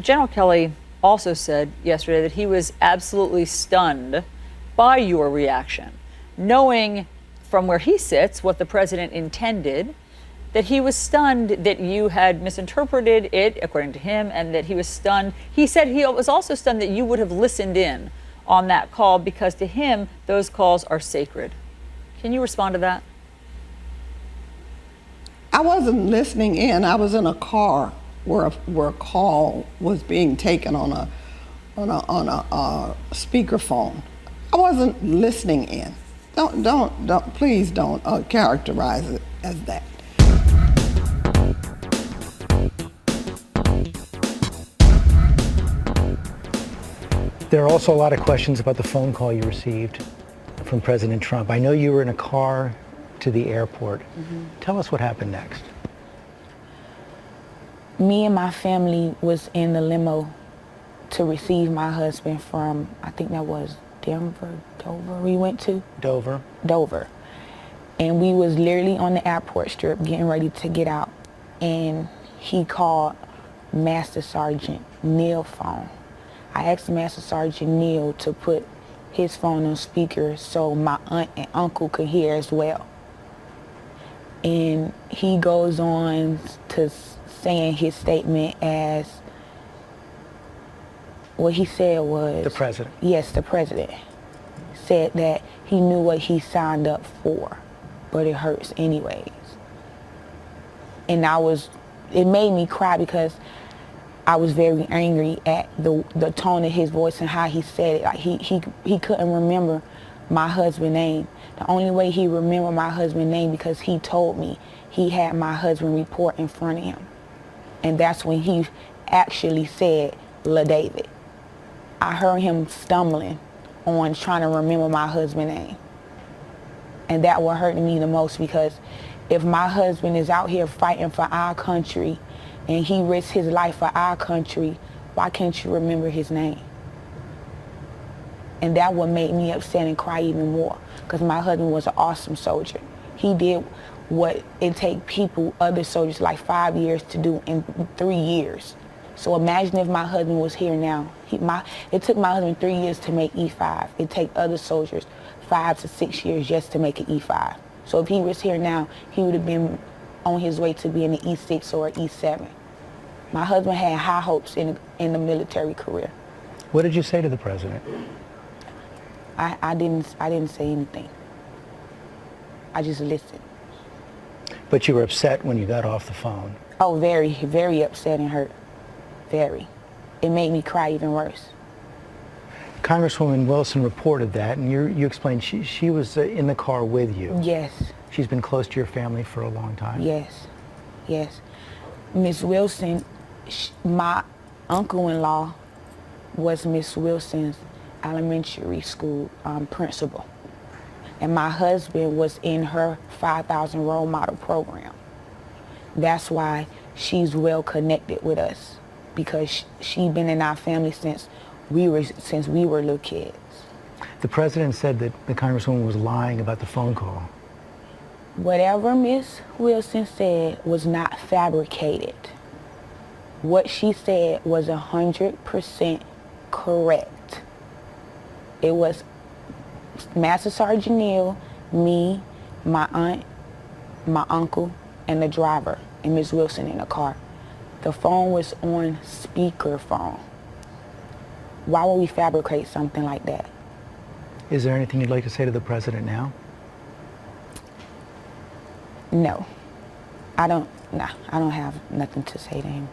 General Kelly also said yesterday that he was absolutely stunned by your reaction, knowing from where he sits what the president intended, that he was stunned that you had misinterpreted it, according to him, and that he was stunned. He said he was also stunned that you would have listened in on that call because to him, those calls are sacred. Can you respond to that? I wasn't listening in. I was in a car where a call was being taken on a speakerphone. I wasn't listening in. Please don't characterize it as that. There are also a lot of questions about the phone call you received from President Trump. I know you were in a car to the airport. Tell us what happened next. Me and my family was in the limo to receive my husband from, I think that was Dover we went to? Dover. And we was literally on the airport strip getting ready to get out. And he called Master Sergeant Neil's phone. I asked Master Sergeant Neil to put his phone on speaker so my aunt and uncle could hear as well. And he goes on to saying his statement as, what he said was... The president. Yes, the president said that he knew what he signed up for, but it hurts anyways. And it made me cry because I was very angry at the tone of his voice and how he said it. Like he couldn't remember my husband's name. The only way he remembered my husband's name because he told me he had my husband report in front of him. And that's when he actually said LaDavid. I heard him stumbling on trying to remember my husband's name. And that what hurt me the most, because if my husband is out here fighting for our country and he risks his life for our country, why can't you remember his name? And that what made me upset and cry even more, because my husband was an awesome soldier. He did what it take people, other soldiers, like 5 years to do in 3 years. So imagine if my husband was here now. It took my husband 3 years to make E5. It take other soldiers 5 to 6 years just to make an E5. So if he was here now, he would have been on his way to being an E6 or an E7. My husband had high hopes in the military career. What did you say to the president? I didn't say anything. I just listened. But you were upset when you got off the phone. Oh, very, very upset and hurt. Very. It made me cry even worse. Congresswoman Wilson reported that, and you explained she was in the car with you. Yes. She's been close to your family for a long time. Yes, yes. Miss Wilson, my uncle-in-law was Miss Wilson's elementary school principal. And my husband was in her 5,000 role model program. That's why she's well connected with us, because she been in our family since we were little kids. The president said that the Congresswoman was lying about the phone call. Whatever Miss Wilson said was not fabricated. What she said was 100% correct. It was Master Sergeant Neil, me, my aunt, my uncle, and the driver, and Miss Wilson in the car. The phone was on speakerphone. Why would we fabricate something like that? Is there anything you'd like to say to the president now? No. I don't have nothing to say to him.